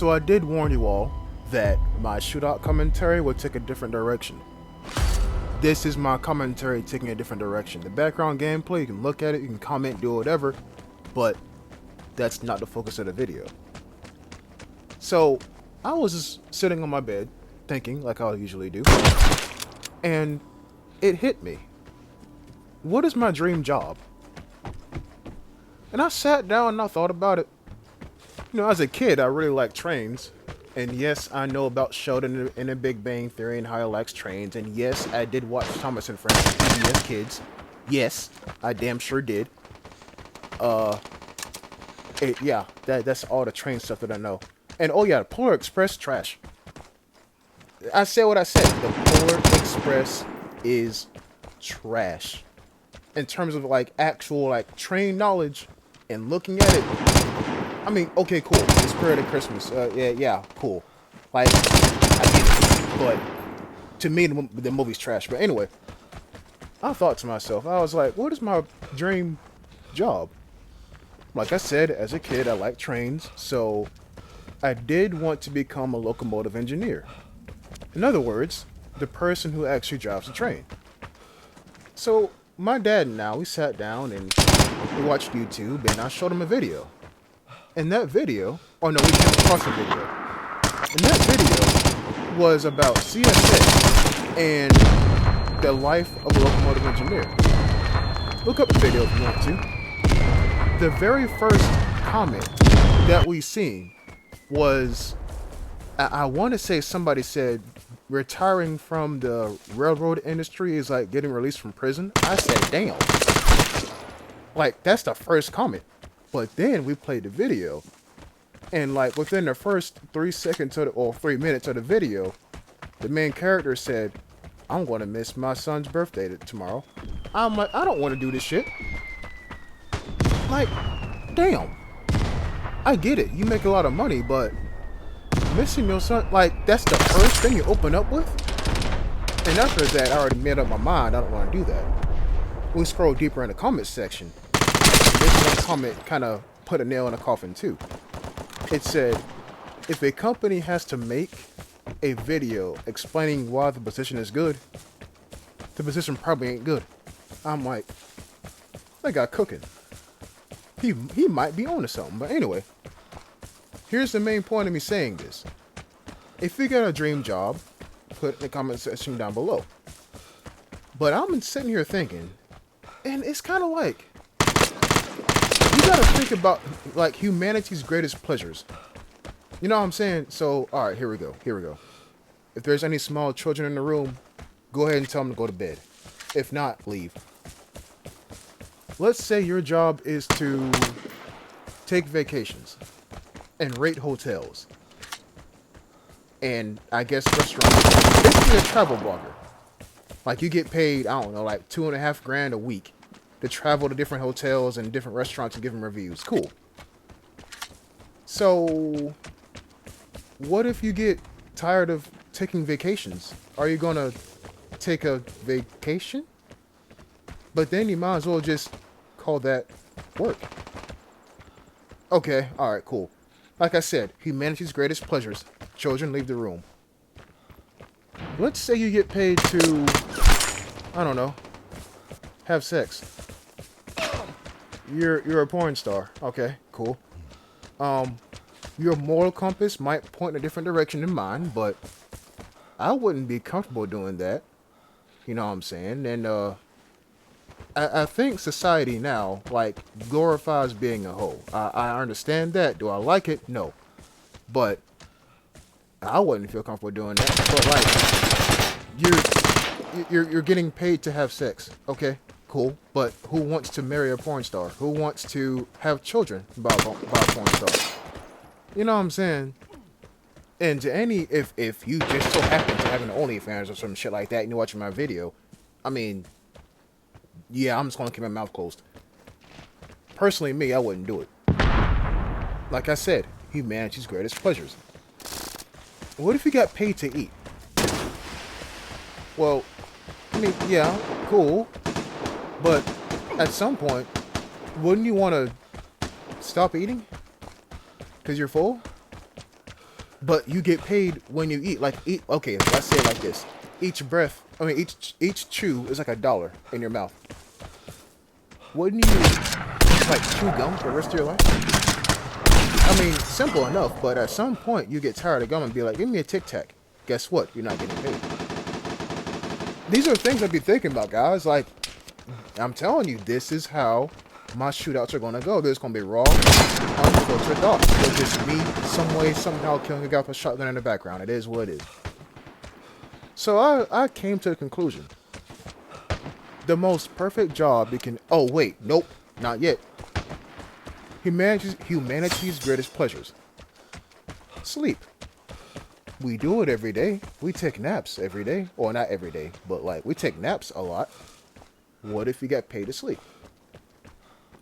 So I did warn you all that my shootout commentary would take a different direction. This is my commentary taking a different direction. The background gameplay, you can look at it, you can comment, do whatever, but that's not the focus of the video. So I was just sitting on my bed, thinking like I usually do, and it hit me. What is my dream job? And I sat down and I thought about it. You know, as a kid, I really liked trains. And yes, I know about Sheldon in the Big Bang Theory and how he likes trains. And yes, I did watch Thomas and Friends on PBS Kids. Yes, I damn sure did. Yeah, that's all the train stuff that I know. And oh yeah, the Polar Express, trash. I said what I said. The Polar Express is trash. In terms of like actual like train knowledge and looking at it. I mean, okay, cool. The Spirit of Christmas. Yeah, cool. Like, I get it. But to me, the movie's trash. But anyway, I thought to myself, I was like, what is my dream job? Like I said, as a kid, I liked trains. So I did want to become a locomotive engineer. In other words, the person who actually drives the train. So my dad and I, we sat down and we watched YouTube, and I showed him a video. And that video, oh no, we came across a video. And that video was about CSX and the life of a locomotive engineer. Look up the video if you want to. The very first comment that we seen was, I want to say somebody said, retiring from the railroad industry is like getting released from prison. I said, damn. Like, that's the first comment. But then we played the video, and like within the first 3 seconds or 3 minutes of the video, the main character said, I'm going to miss my son's birthday tomorrow. I'm like, I don't want to do this shit. Like, damn. I get it. You make a lot of money, but missing your son, like, that's the first thing you open up with? And after that, I already made up my mind. I don't want to do that. We scroll deeper in the comments section. This one comment kind of put a nail in the coffin too. It said, if a company has to make a video explaining why the position is good, the position probably ain't good. I'm like, that guy cooking. He might be onto something. But anyway, here's the main point of me saying this. If you got a dream job, put it in the comment section down below. But I'm sitting here thinking, and it's kind of like, you gotta think about like humanity's greatest pleasures. You know what I'm saying? So, all right, here we go. If there's any small children in the room, go ahead and tell them to go to bed. If not, leave. Let's say your job is to take vacations and rate hotels. And I guess restaurants. Basically a travel blogger. Like you get paid, I don't know, like $2.5 grand a week to travel to different hotels and different restaurants and give them reviews. Cool. So, what if you get tired of taking vacations? Are you gonna take a vacation? But then you might as well just call that work. Okay, alright, cool. Like I said, humanity's greatest pleasures. Children, leave the room. Let's say you get paid to, I don't know, have sex. You're a porn star. Okay, cool. Your moral compass might point in a different direction than mine, but I wouldn't be comfortable doing that. You know what I'm saying? And I think society now like glorifies being a hoe. I understand that. Do I like it? No. But I wouldn't feel comfortable doing that. But like you're getting paid to have sex. Okay. Cool, but who wants to marry a porn star? Who wants to have children by a porn star? You know what I'm saying? And to any, if you just so happen to have an OnlyFans or some shit like that and you're watching my video, I mean, yeah, I'm just gonna keep my mouth closed. Personally, me, I wouldn't do it. Like I said, humanity's greatest pleasures. What if you got paid to eat? Well, I mean, yeah, cool. But at some point, wouldn't you want to stop eating? Because you're full? But you get paid when you eat. Like eat. Okay, let's say it like this: each breath, I mean, each chew is like $1 in your mouth. Wouldn't you like chew gum for the rest of your life? I mean, simple enough. But at some point, you get tired of gum and be like, "Give me a Tic Tac." Guess what? You're not getting paid. These are things I'd be thinking about, guys. Like, I'm telling you, this is how my shootouts are gonna go. There's gonna be raw, unfiltered thoughts. It's just me, some way, somehow killing a guy with a shotgun in the background. It is what it is. So I came to the conclusion. The most perfect job you can... Oh, wait. Nope. Not yet. Humanity's greatest pleasures. Sleep. We do it every day. We take naps every day. Or not every day, but like, we take naps a lot. What if you got paid to sleep?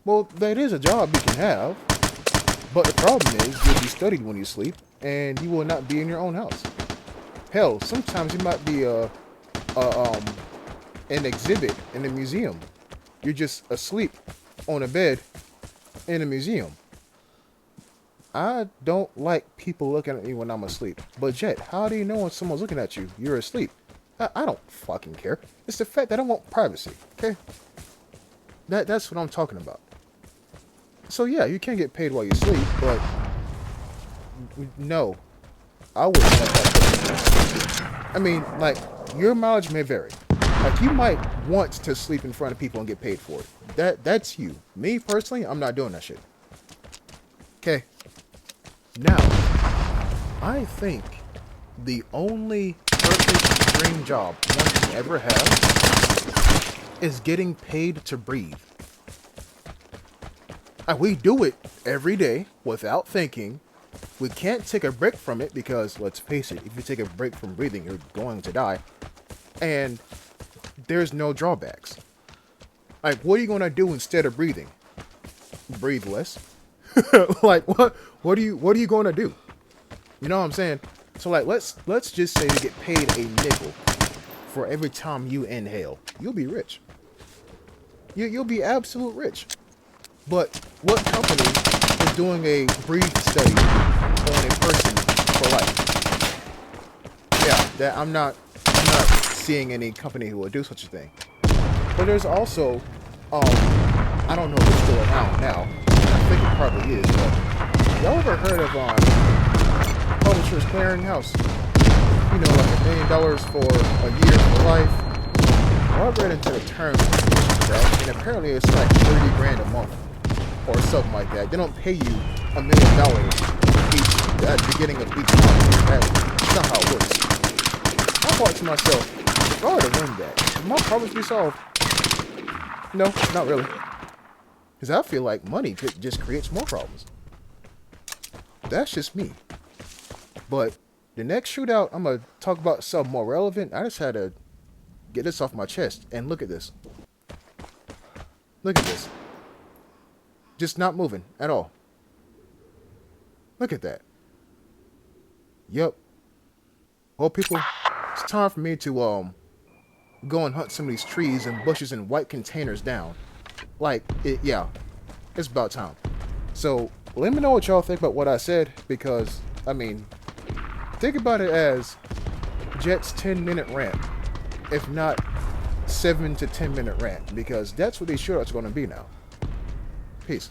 Well, that is a job you can have. But the problem is, you'll be studied when you sleep, and you will not be in your own house. Hell, sometimes you might be an exhibit in a museum. You're just asleep on a bed in a museum. I don't like people looking at me when I'm asleep. But Jet, how do you know when someone's looking at you? You're asleep. I don't fucking care. It's the fact that I want privacy, okay? That's what I'm talking about. So yeah, you can get paid while you sleep, but no, I wouldn't let that. I mean, like, your mileage may vary. Like, you might want to sleep in front of people and get paid for it. That's you. Me personally, I'm not doing that shit. Okay. Now, I think the only perfect dream job one can ever have is getting paid to breathe. And we do it every day without thinking. We can't take a break from it because, let's face it, if you take a break from breathing, you're going to die. And there's no drawbacks. Like, what are you going to do instead of breathing? Breathe less. Like, what are you going to do? You know what I'm saying? So, like, let's just say you get paid a nickel for every time you inhale. You'll be rich. You'll be absolute rich. But what company is doing a breathe study on a person for life? Yeah, that I'm not seeing any company who will do such a thing. But there's also, I don't know if it's still around now. I think it probably is. But y'all ever heard of Publishers Clearinghouse? You know, like $1 million for a year for life. Well, I read into the terms and conditions of that, and apparently it's like 30 grand a month or something like that. They don't pay you $1 million each at the beginning of each month. That's not how it works. I thought to myself, if I were to win that, would my problems be solved? No, not really. Because I feel like money just creates more problems. That's just me. But the next shootout, I'm going to talk about something more relevant. I just had to get this off my chest. And look at this. Look at this. Just not moving at all. Look at that. Yup. Well, people, it's time for me to go and hunt some of these trees and bushes and white containers down. Like, yeah, it's about time. So, let me know what y'all think about what I said, because, I mean, think about it as Jet's 10-minute rant, if not 7 to 10-minute rant, because that's what these shootouts are going to be now. Peace.